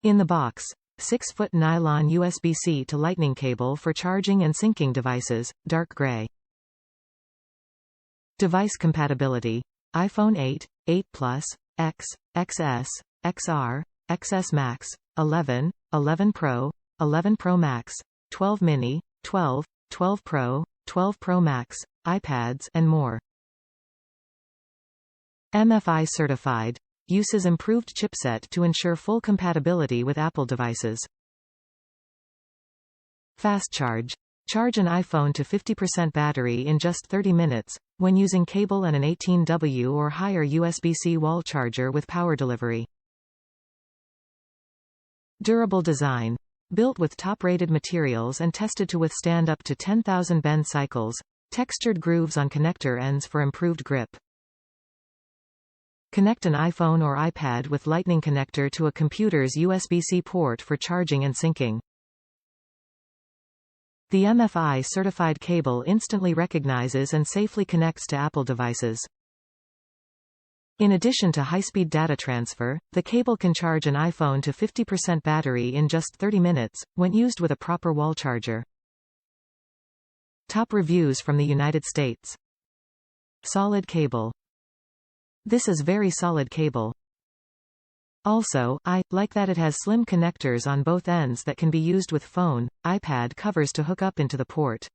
In the box, 6-foot nylon USB-C to Lightning cable for charging and syncing devices, dark gray. Device compatibility. iPhone 8, 8 Plus, X, XS, XR, XS Max, 11, 11 Pro, 11 Pro Max, 12 Mini, 12, 12 Pro, 12 Pro Max, iPads, and more. MFI certified. Uses improved chipset to ensure full compatibility with Apple devices. Fast charge. Charge an iPhone to 50% battery in just 30 minutes, when using cable and an 18W or higher USB-C wall charger with power delivery. Durable design. Built with top-rated materials and tested to withstand up to 10,000 bend cycles. Textured grooves on connector ends for improved grip. Connect an iPhone or iPad with Lightning connector to a computer's USB-C port for charging and syncing. The MFI certified cable instantly recognizes and safely connects to Apple devices. In addition to high-speed data transfer, the cable can charge an iPhone to 50% battery in just 30 minutes, when used with a proper wall charger. Top reviews from the United States. Solid cable. This is very solid cable. Also, I like that it has slim connectors on both ends that can be used with phone, iPad covers to hook up into the port.